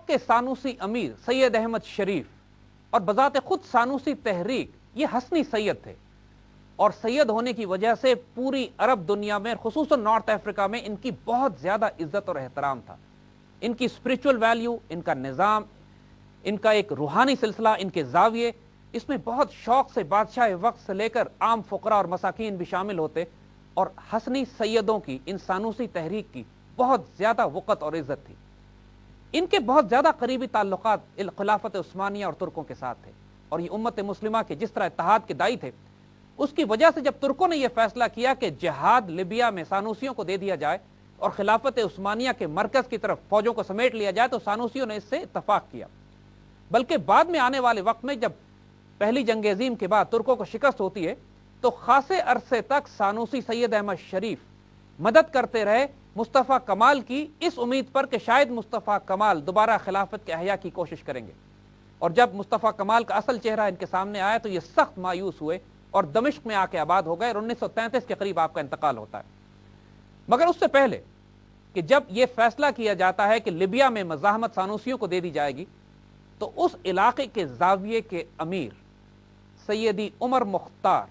के सानूसी अमीर सैयद अहमद शरीफ और बजाते खुद सानूसी तहरीक ये हसनी सैयद थे, और सैयद होने की वजह से पूरी अरब दुनिया में, खुसूसन नॉर्थ अफ्रीका में, इनकी बहुत ज्यादा इज्जत और एहतराम था। इनकी स्पिरिचुअल वैल्यू, इनका निज़ाम, इनका एक रूहानी सिलसिला, इनके जाविये, इसमें बहुत शौक से बादशाह वक्त से लेकर आम फुकरा और मसाकीन भी शामिल होते, और हसनी सैयदों की, इन सानूसी तहरीक की बहुत ज्यादा वक़्त और इज्जत थी। इनके बहुत ज्यादा करीबी ताल्लुकात खिलाफत उस्मानिया और तुर्कों के साथ थे, और ये उम्मत मुस्लिमा के जिस तरह इत्तेहाद के दाई थे, उसकी वजह से जब तुर्कों ने यह फैसला किया कि जिहाद लिबिया में सानूसियों को दे दिया जाए और खिलाफत उस्मानिया के मरकज की तरफ फौजों को समेट लिया जाए, तो सानूसियों ने इससे इत्तफाक किया। बल्कि बाद में आने वाले वक्त में जब पहली जंग अजीम के बाद तुर्कों को शिकस्त होती है, तो खासे अरसे तक सानूसी सैयद अहमद शरीफ मदद करते रहे मुस्तफ़ा कमाल की, इस उम्मीद पर कि शायद मुस्तफ़ा कमाल दोबारा खिलाफत के अहया की कोशिश करेंगे। और जब मुस्तफ़ा कमाल का असल चेहरा इनके सामने आया तो ये सख्त मायूस हुए और दमिश्क में आके आबाद हो गए, और 1933 के करीब आपका इंतकाल होता है। मगर उससे पहले कि जब यह फैसला किया जाता है कि लिबिया में मज़ाहमत सानूसियों को दे दी जाएगी, तो उस इलाके के जाविये के अमीर सैयदी उमर मुख्तार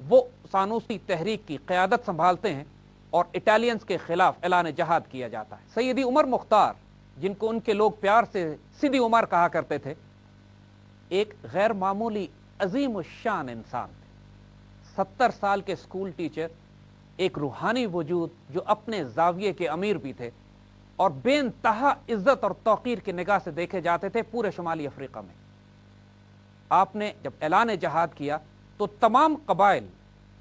वो सानूसी तहरीक की क़यादत संभालते हैं, और इटालियंस के खिलाफ ऐलान जहाद किया जाता है। सैयदी उमर मुख्तार, जिनको उनके लोग प्यार से सिदी उमर कहा करते थे, एक गैर मामूली अजीम शान इंसान थे। 70 साल के स्कूल टीचर, एक रूहानी वजूद जो अपने जाविये के अमीर भी थे, और बेइंतहा इज्जत और तौकीर की निगाह से देखे जाते थे पूरे शुमाली अफ्रीका में। आपने जब ऐलान जहाद किया तो तमाम कबाइल,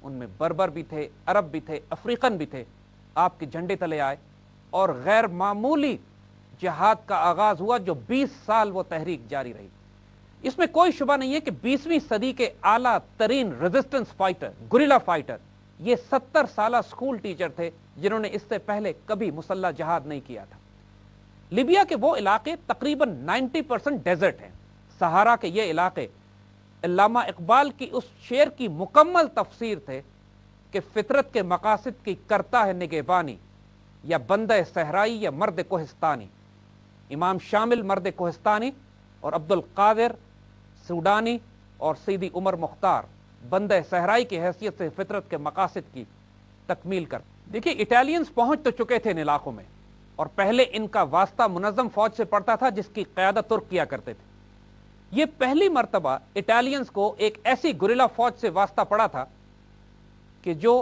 उनमें बर्बर भी थे, अरब भी थे, अफ्रीकन भी थे, आपके झंडे तले आए, और गैर मामूली जिहाद का आगाज हुआ, जो 20 साल वो तहरीक जारी रही। इसमें कोई शुबा नहीं है कि 20वीं सदी के आला तरीन रेजिस्टेंस फाइटर, गुरिल्ला फाइटर, ये 70 साल स्कूल टीचर थे, जिन्होंने इससे पहले कभी मुसल्ला जहाद नहीं किया था। लिबिया के वो इलाके तकरीबन 90% डेजर्ट हैं। सहारा के ये इलाके अल्लामा इकबाल की उस शेर की मुकम्मल तफसीर थे कि फितरत के मकासिद की करता है निगहबानी, या बंदे सहराई या मर्द कोहिस्तानी। इमाम शामिल मर्द कोहिस्तानी और अब्दुल कादिर सूडानी और सैयदी उमर मुख्तार बंदे सहराई की हैसियत से फितरत के मकासिद की तकमील कर। देखिए, इटालियंस पहुंच तो चुके थे इन इलाकों में, और पहले इनका वास्ता मुनज़्ज़म फौज से पड़ता था जिसकी क़यादत तुर्क किया करते थे। यह पहली मर्तबा इटालियंस को एक ऐसी गुरिल्ला फौज से वास्ता पड़ा था कि जो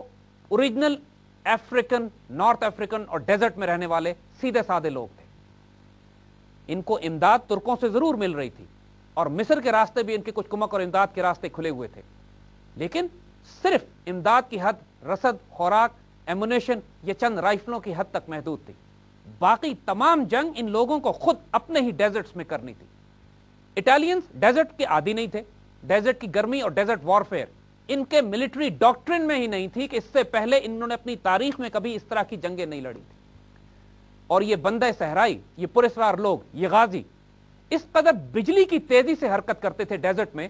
ओरिजिनल अफ्रीकन, नॉर्थ अफ्रीकन और डेजर्ट में रहने वाले सीधे साधे लोग थे। इनको इमदाद तुर्कों से जरूर मिल रही थी, और मिस्र के रास्ते भी इनके कुछ कुमक और इमदाद के रास्ते खुले हुए थे, लेकिन सिर्फ इमदाद की हद रसद, खुराक, एमुनेशन ये चंद राइफलों की हद तक महदूद थी। बाकी तमाम जंग इन लोगों को खुद अपने ही डेजर्ट्स में करनी थी। इटालियंस डेजर्ट के आदी नहीं थे। डेजर्ट की गर्मी और डेजर्ट वॉरफेयर इनके मिलिट्री डॉक्ट्रिन में ही नहीं थी कि इससे पहले इन्होंने अपनी तारीख में कभी इस तरह की जंगें नहीं लड़ी थी। और ये बंदे सहराई, ये पुरस्कार लोग, ये गाजी इस कदर बिजली की तेजी से हरकत करते थे डेजर्ट में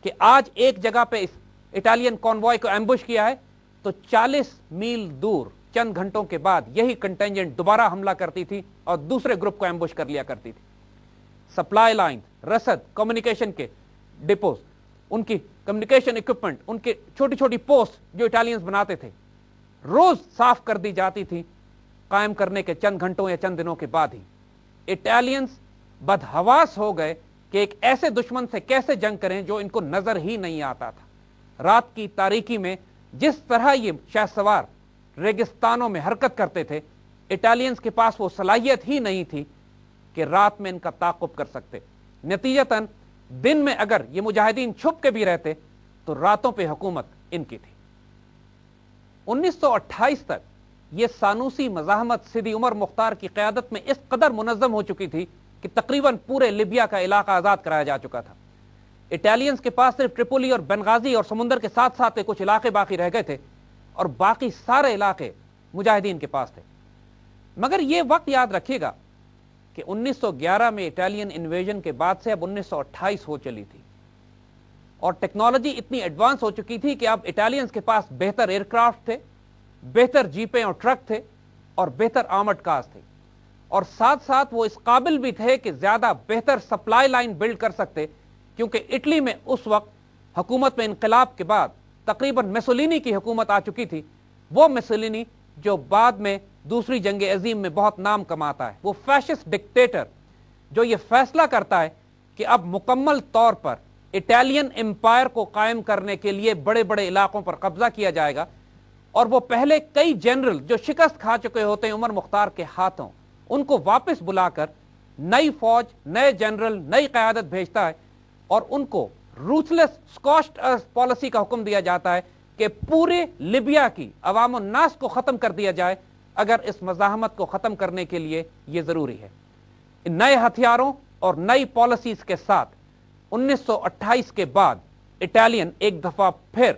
कि आज एक जगह पे इस इटालियन कॉन्वॉय को एम्बुश किया है तो 40 मील दूर चंद घंटों के बाद यही कंटेंजेंट दोबारा हमला करती थी और दूसरे ग्रुप को एम्बुश कर लिया करती थी। सप्लाई लाइन, रसद, कम्युनिकेशन के डिपोज, उनकी कम्युनिकेशन इक्विपमेंट, उनके छोटी छोटी पोस्ट जो इटालियंस बनाते थे, रोज साफ कर दी जाती थी कायम करने के चंद घंटों या चंद दिनों के बाद ही। इटालियंस बदहवास हो गए कि एक ऐसे दुश्मन से कैसे जंग करें जो इनको नजर ही नहीं आता था। रात की तारीकी में जिस तरह ये शहसवार रेगिस्तानों में हरकत करते थे, इटालियंस के पास वो सलाहियत ही नहीं थी कि रात में इनका ताक़ुब कर सकते। नतीजतन दिन में अगर ये मुजाहिदीन छुप के भी रहते तो रातों पे हुकूमत इनकी थी। 1928 तक ये सानूसी मज़ाहमत सिदी उमर मुख्तार की क़यादत में इस कदर मुनज़्ज़म हो चुकी थी कि तकरीबन पूरे लिबिया का इलाका आज़ाद कराया जा चुका था। इटालियंस के पास सिर्फ ट्रिपोली और बेनगाजी और समुंदर के साथ साथ कुछ इलाके बाकी रह गए थे, और बाकी सारे इलाके मुजाहिदीन के पास थे। मगर यह वक्त याद रखिएगा कि 1911 में इटालियन इन्वेजन के बाद से अब 1928 हो चली थी, और टेक्नोलॉजी इतनी एडवांस हो चुकी थी कि अब इटालियंस के पास बेहतर एयरक्राफ्ट थे, बेहतर जीपें और ट्रक थे, और बेहतर आर्मर्ड कार्स थे। اور ساتھ ساتھ وہ اس قابل بھی تھے کہ زیادہ بہتر سپلائی لائن بلڈ کر سکتے، کیونکہ اٹلی میں اس وقت حکومت میں انقلاب کے بعد تقریباً میسولینی کی حکومت آ چکی تھی، وہ میسولینی جو بعد میں دوسری جنگ عظیم میں بہت نام کماتا ہے، وہ فیشسٹ ڈکٹیٹر جو یہ فیصلہ کرتا ہے کہ اب مکمل طور پر اٹالین امپائر کو قائم کرنے کے لیے بڑے بڑے علاقوں پر قبضہ کیا جائے گا، اور وہ پہلے کئی جنرل جو شکست کھا چکے ہوتے ہیں عمر مختار کے ہاتھوں، ان کو واپس بلا کر نئی فوج، نئے جنرل، نئی قیادت بھیجتا ہے، اور ان کو روتھلیس سکوشڈ ارتھ پالیسی کا حکم دیا جاتا ہے کہ پورے لیبیا کی عوام الناس کو ختم کر دیا جائے اگر اس مزاحمت کو ختم کرنے کے لیے یہ ضروری ہے۔ ان نئے ہتھیاروں اور نئی پالیسیز کے ساتھ 1928 کے بعد اٹالین ایک دفعہ پھر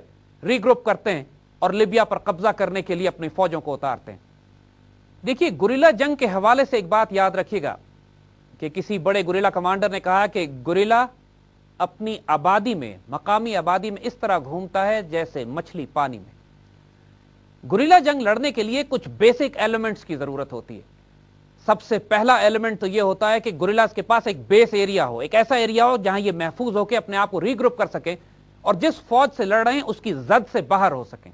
ری گروپ کرتے ہیں اور لیبیا پر قبضہ کرنے کے لیے اپنی فوجوں کو اتارتے ہیں۔ دیکھیے، گوریلا جنگ کے حوالے سے ایک بات یاد رکھیے گا کہ کسی بڑے گوریلا کمانڈر نے کہا کہ گوریلا اپنی آبادی میں، مقامی آبادی میں اس طرح گھومتا ہے جیسے مچھلی پانی میں۔ گوریلا جنگ لڑنے کے لیے کچھ بیسک ایلیمنٹس کی ضرورت ہوتی ہے۔ سب سے پہلا ایلیمنٹ تو یہ ہوتا ہے کہ گوریلاز کے پاس ایک بیس ایریا ہو، ایک ایسا ایریا ہو جہاں یہ محفوظ ہو کے اپنے آپ کو ری گروپ کر سکیں اور جس فوج سے لڑ رہے ہیں اس کی زد سے باہر ہو سکیں۔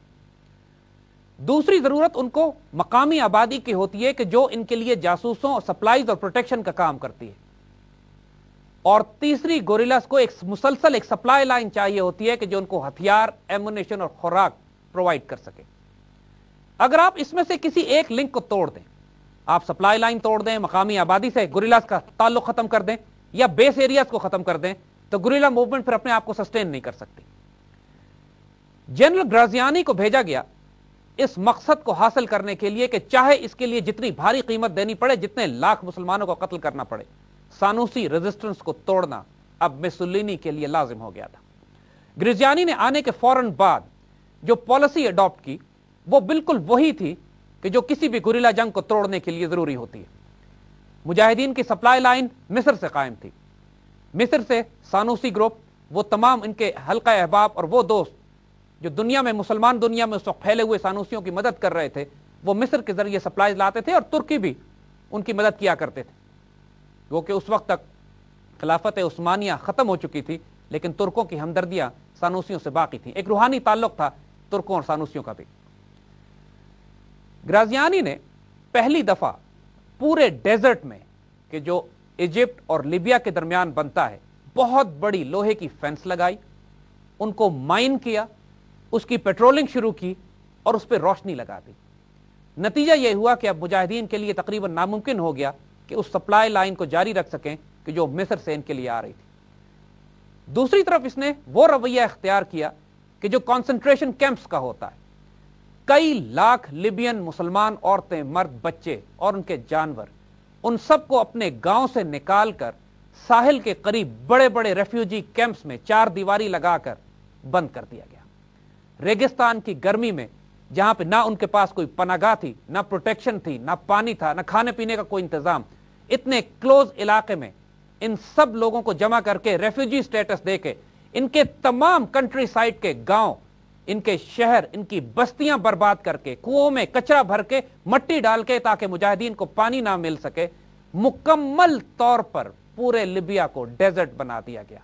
دوسری ضرورت ان کو مقامی آبادی کی ہوتی ہے کہ جو ان کے لیے جاسوسوں اور سپلائیز اور پروٹیکشن کا کام کرتی ہے، اور تیسری گوریلاز کو ایک مسلسل ایک سپلائی لائن چاہیے ہوتی ہے کہ جو ان کو ہتھیار، ایمونیشن اور خوراک پرووائڈ کر سکے۔ اگر آپ اس میں سے کسی ایک لنک کو توڑ دیں، آپ سپلائی لائن توڑ دیں، مقامی آبادی سے گوریلاز کا تعلق ختم کر دیں یا بیس ایریاز کو ختم کر دیں، تو گوریلا موومنٹ پھر اپنے آپ کو سسٹین نہیں کر سکتی۔ جنرل گرازیانی کو بھیجا گیا اس مقصد کو حاصل کرنے کے لیے کہ چاہے اس کے لیے جتنی بھاری قیمت دینی پڑے، جتنے لاکھ مسلمانوں کو قتل کرنا پڑے، سانوسی ریزسٹنس کو توڑنا اب میسولینی کے لیے لازم ہو گیا تھا۔ گرازیانی نے آنے کے فوراً بعد جو پالیسی اڈاپٹ کی وہ بالکل وہی تھی کہ جو کسی بھی گوریلا جنگ کو توڑنے کے لیے ضروری ہوتی ہے۔ مجاہدین کی سپلائی لائن مصر سے قائم تھی، مصر سے سانوسی گروپ، وہ تمام ان کے حلقہ احباب اور وہ دوست جو دنیا میں، مسلمان دنیا میں اس وقت پھیلے ہوئے سانوسیوں کی مدد کر رہے تھے، وہ مصر کے ذریعے سپلائیز لاتے تھے، اور ترکی بھی ان کی مدد کیا کرتے تھے، وہ کہ اس وقت تک خلافت عثمانیہ ختم ہو چکی تھی لیکن ترکوں کی ہمدردیاں سانوسیوں سے باقی تھیں، ایک روحانی تعلق تھا ترکوں اور سانوسیوں کا بھی۔ گرازیانی نے پہلی دفعہ پورے ڈیزرٹ میں کہ جو ایجپٹ اور لیبیا کے درمیان بنتا ہے، بہت بڑی لوہے کی فینس لگائی، ان کو مائن کیا، اس کی پیٹرولنگ شروع کی اور اس پہ روشنی لگا دی۔ نتیجہ یہ ہوا کہ اب مجاہدین کے لیے تقریباً ناممکن ہو گیا کہ اس سپلائی لائن کو جاری رکھ سکیں کہ جو مصر سے ان کے لیے آ رہی تھی۔ دوسری طرف اس نے وہ رویہ اختیار کیا کہ جو کانسنٹریشن کیمپس کا ہوتا ہے، کئی لاکھ لیبین مسلمان عورتیں، مرد، بچے اور ان کے جانور، ان سب کو اپنے گاؤں سے نکال کر ساحل کے قریب بڑے بڑے ریفیوجی کیمپس میں چار دیواری لگا کر بند کر دیا گیا۔ ریگستان کی گرمی میں جہاں پہ نہ ان کے پاس کوئی پناہ گاہ تھی، نہ پروٹیکشن تھی، نہ پانی تھا، نہ کھانے پینے کا کوئی انتظام، اتنے کلوز علاقے میں ان سب لوگوں کو جمع کر کے ریفیوجی سٹیٹس دے کے ان کے تمام کنٹری سائڈ کے گاؤں، ان کے شہر، ان کی بستیاں برباد کر کے، کنوؤں میں کچرا بھر کے، مٹی ڈال کے تاکہ مجاہدین کو پانی نہ مل سکے، مکمل طور پر پورے لیبیا کو ڈیزرٹ بنا دیا گیا۔